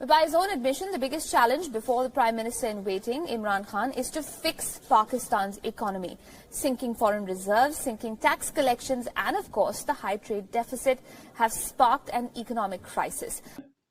By his own admission, the biggest challenge before the Prime Minister in waiting, Imran Khan, is to fix Pakistan's economy. Sinking foreign reserves, sinking tax collections, and of course, the high trade deficit have sparked an economic crisis.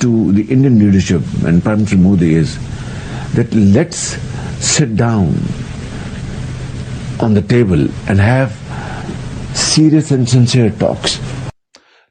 To the Indian leadership and Prime Minister Modi is that let's sit down on the table and have serious and sincere talks.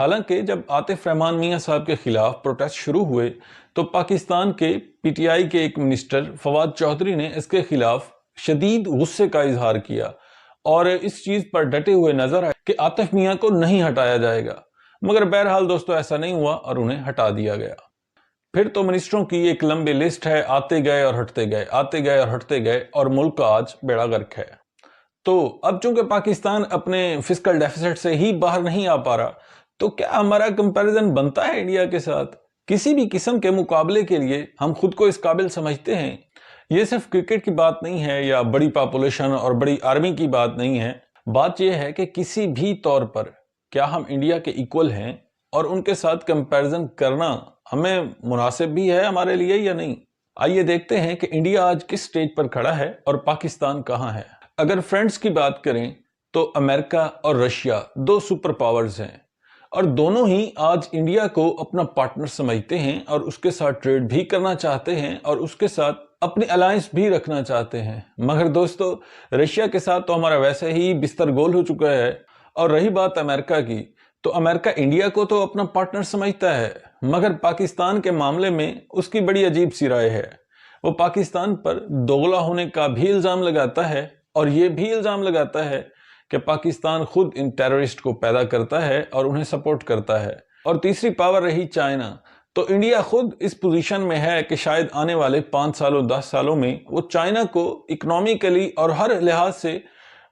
حالانکہ جب عاطف رحمان میاں صاحب کے خلاف protest شروع ہوئے تو پاکستان کے پی ٹی آئی کے ایک منسٹر فواد چودھری نے اس کے خلاف شدید غصے کا اظہار کیا اور اس چیز پر ڈٹے ہوئے نظر آئے کہ عاطف میاں کو نہیں ہٹایا جائے گا، مگر بہرحال دوستو ایسا نہیں ہوا اور انہیں ہٹا دیا گیا۔ پھر تو منسٹروں کی ایک لمبی لسٹ ہے، آتے گئے اور ہٹتے گئے، آتے گئے اور ہٹتے گئے، اور ملک کا آج بیڑا غرق ہے۔ تو اب چونکہ پاکستان اپنے فسکل ڈیفیسٹ سے ہی باہر نہیں آ پا رہا، تو کیا ہمارا کمپیریزن بنتا ہے انڈیا کے ساتھ؟ کسی بھی قسم کے مقابلے کے لیے ہم خود کو اس قابل سمجھتے ہیں؟ یہ صرف کرکٹ کی بات نہیں ہے یا بڑی پاپولیشن اور بڑی آرمی کی بات نہیں ہے، بات یہ ہے کہ کسی بھی طور پر کیا ہم انڈیا کے ایکول ہیں اور ان کے ساتھ کمپیریزن کرنا ہمیں مناسب بھی ہے ہمارے لیے یا نہیں؟ آئیے دیکھتے ہیں کہ انڈیا آج کس سٹیج پر کھڑا ہے اور پاکستان کہاں ہے۔ اگر فرینڈز کی بات کریں تو امریکہ اور رشیا دو سپر پاورز ہیں، اور دونوں ہی آج انڈیا کو اپنا پارٹنر سمجھتے ہیں اور اس کے ساتھ ٹریڈ بھی کرنا چاہتے ہیں اور اس کے ساتھ اپنی الائنس بھی رکھنا چاہتے ہیں۔ مگر دوستو رشیا کے ساتھ تو ہمارا ویسے ہی بستر گول ہو چکا ہے، اور رہی بات امریکہ کی، تو امریکہ انڈیا کو تو اپنا پارٹنر سمجھتا ہے، مگر پاکستان کے معاملے میں اس کی بڑی عجیب سی رائے ہے۔ وہ پاکستان پر دوغلا ہونے کا بھی الزام لگاتا ہے، اور یہ بھی الزام لگاتا ہے کہ پاکستان خود ان ٹیررسٹ کو پیدا کرتا ہے اور انہیں سپورٹ کرتا ہے۔ اور تیسری پاور رہی چائنا، تو انڈیا خود اس پوزیشن میں ہے کہ شاید آنے والے 5 سالوں 10 سالوں میں وہ چائنا کو اکنامیکلی اور ہر لحاظ سے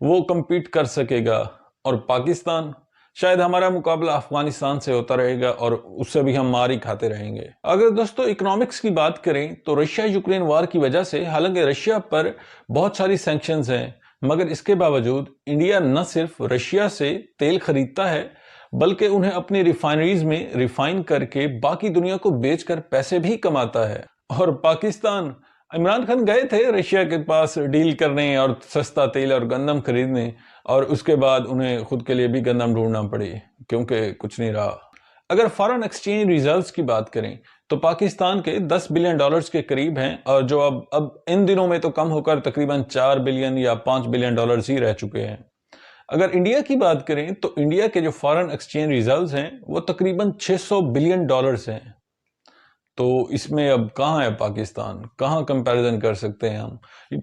وہ کمپیٹ کر سکے گا، اور پاکستان شاید ہمارا مقابلہ افغانستان سے ہوتا رہے گا اور اس سے بھی ہم مار ہی کھاتے رہیں گے۔ اگر دوستو اکنامکس کی بات کریں تو رشیا یوکرین وار کی وجہ سے، حالانکہ رشیا پر بہت ساری سینکشنز ہیں، مگر اس کے باوجود انڈیا نہ صرف رشیا سے تیل خریدتا ہے بلکہ انہیں اپنی ریفائنریز میں ریفائن کر کے باقی دنیا کو بیچ کر پیسے بھی کماتا ہے۔ اور پاکستان، عمران خان گئے تھے رشیا کے پاس ڈیل کرنے اور سستا تیل اور گندم خریدنے، اور اس کے بعد انہیں خود کے لیے بھی گندم ڈھونڈنا پڑی کیونکہ کچھ نہیں رہا۔ اگر فارن ایکسچینج ریزروز کی بات کریں تو پاکستان کے 10 بلین ڈالرز کے قریب ہیں، اور جو اب ان دنوں میں تو کم ہو کر تقریباً 4 بلین یا 5 بلین ڈالرز ہی رہ چکے ہیں۔ اگر انڈیا کی بات کریں تو انڈیا کے جو فارن ایکسچینج ریزروز ہیں وہ تقریباً 600 بلین ڈالرز ہیں۔ تو اس میں اب کہاں ہے پاکستان؟ کہاں کمپیریزن کر سکتے ہیں ہم؟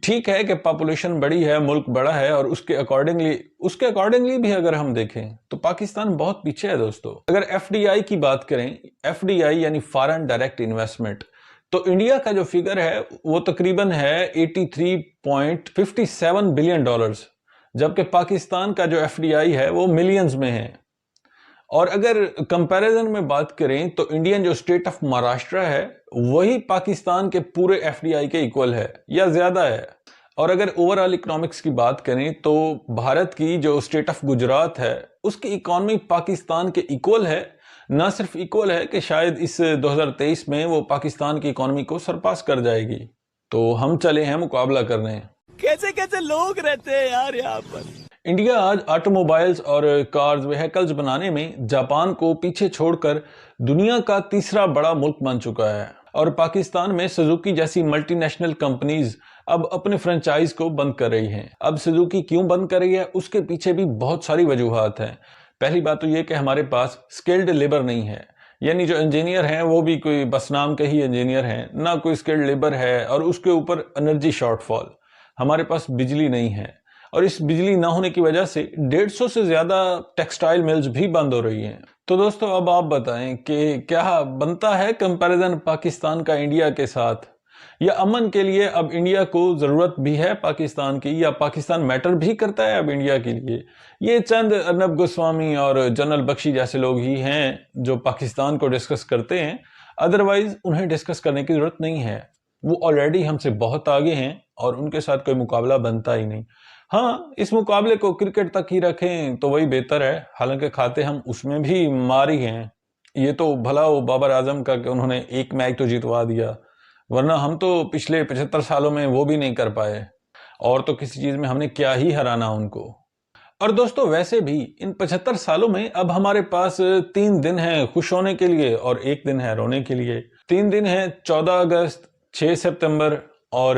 ٹھیک ہے کہ پاپولیشن بڑی ہے، ملک بڑا ہے، اور اس کے اکارڈنگلی بھی اگر ہم دیکھیں تو پاکستان بہت پیچھے ہے دوستو۔ اگر ایف ڈی آئی کی بات کریں، ایف ڈی آئی یعنی فارن ڈائریکٹ انویسٹمنٹ، تو انڈیا کا جو فگر ہے وہ تقریباً ہے 83.57 بلین ڈالرز، جبکہ پاکستان کا جو ایف ڈی آئی ہے وہ ملینز میں ہے۔ اور اگر کمپیریزن میں بات کریں تو انڈین جو اسٹیٹ آف مہاراشٹر ہے وہی پاکستان کے پورے ایف ڈی آئی کے ایکول ہے یا زیادہ ہے۔ اور اگر اوورآل اکنامکس کی بات کریں تو بھارت کی جو اسٹیٹ آف گجرات ہے اس کی اکانومی پاکستان کے ایکول ہے، نہ صرف ایکول ہے کہ شاید اس 2023 میں وہ پاکستان کی اکانومی کو سرپاس کر جائے گی۔ تو ہم چلے ہیں مقابلہ کرنے۔ کیسے لوگ رہتے ہیں یار یہاں پر۔ انڈیا آج آٹو موبائلز اور کارز وہیکلز بنانے میں جاپان کو پیچھے چھوڑ کر دنیا کا تیسرا بڑا ملک بن چکا ہے، اور پاکستان میں سزوکی جیسی ملٹی نیشنل کمپنیز اب اپنے فرنچائز کو بند کر رہی ہیں۔ اب سزوکی کیوں بند کر رہی ہے اس کے پیچھے بھی بہت ساری وجوہات ہیں۔ پہلی بات تو یہ کہ ہمارے پاس سکلڈ لیبر نہیں ہے، یعنی جو انجینئر ہیں وہ بھی کوئی بس نام کے ہی انجینئر ہیں، نہ کوئی سکلڈ لیبر ہے، اور اس کے اوپر انرجی شارٹ فال، ہمارے پاس بجلی نہیں ہے، اور اس بجلی نہ ہونے کی وجہ سے 150 سے زیادہ ٹیکسٹائل ملز بھی بند ہو رہی ہیں۔ تو دوستو اب آپ بتائیں کہ کیا بنتا ہے کمپیریزن پاکستان کا انڈیا کے ساتھ، یا امن کے لیے اب انڈیا کو ضرورت بھی ہے پاکستان کی، یا پاکستان میٹر بھی کرتا ہے اب انڈیا کے لیے؟ یہ چند ارنب گوسوامی اور جنرل بخشی جیسے لوگ ہی ہیں جو پاکستان کو ڈسکس کرتے ہیں، ادروائز انہیں ڈسکس کرنے کی ضرورت نہیں ہے، وہ آلریڈی ہم سے بہت آگے ہیں اور ان کے ساتھ کوئی مقابلہ بنتا ہی نہیں۔ ہاں، اس مقابلے کو کرکٹ تک ہی رکھیں تو وہی بہتر ہے، حالانکہ کھاتے ہم اس میں بھی ماری ہیں۔ یہ تو بھلا وہ بابر اعظم کا کہ انہوں نے ایک میچ تو جتوا دیا، ورنہ ہم تو پچھلے 75 سالوں میں وہ بھی نہیں کر پائے، اور تو کسی چیز میں ہم نے کیا ہی ہرانا ان کو۔ اور دوستو ویسے بھی ان 75 سالوں میں اب ہمارے پاس 3 دن ہیں خوش ہونے کے لیے اور 1 دن ہے رونے کے لیے۔ 3 دن ہیں 14 اگست، 6 سپتمبر اور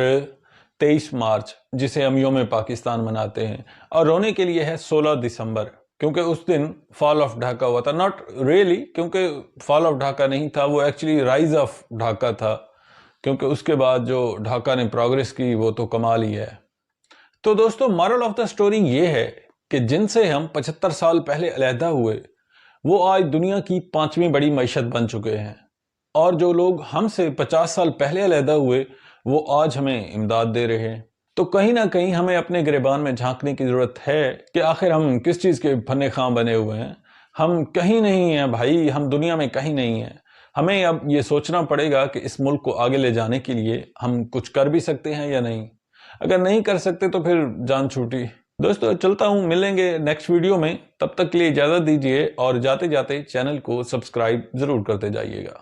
23 مارچ، جسے ہم یوم پاکستان مناتے ہیں، اور رونے کے لیے ہے 16 دسمبر۔ کیونکہ اس دن فال آف ڈھاکہ ہوا تھا. ناٹ ریئلی کیونکہ فال آف ڈھاکہ نہیں تھا, وہ ایکچولی رائز آف ڈھاکہ تھا, کیونکہ اس کے بعد جو ڈھاکہ نے پروگریس کی وہ تو کمال ہی ہے. تو دوستو مورل آف دا سٹوری یہ ہے کہ جن سے ہم 75 سال پہلے علیحدہ ہوئے وہ آج دنیا کی 5ویں بڑی معیشت بن چکے ہیں, اور جو لوگ ہم سے 50 سال پہلے علیحدہ ہوئے وہ آج ہمیں امداد دے رہے ہیں. تو کہیں نہ کہیں ہمیں اپنے گریبان میں جھانکنے کی ضرورت ہے کہ آخر ہم کس چیز کے پھنے خواہ بنے ہوئے ہیں. ہم کہیں نہیں ہیں بھائی, ہم دنیا میں کہیں نہیں ہیں. ہمیں اب یہ سوچنا پڑے گا کہ اس ملک کو آگے لے جانے کے لیے ہم کچھ کر بھی سکتے ہیں یا نہیں. اگر نہیں کر سکتے تو پھر جان چھوٹی. دوستو چلتا ہوں, ملیں گے نیکسٹ ویڈیو میں. تب تک کے لیے اجازت دیجیے, اور جاتے جاتے چینل کو سبسکرائب ضرور کرتے جائیے گا.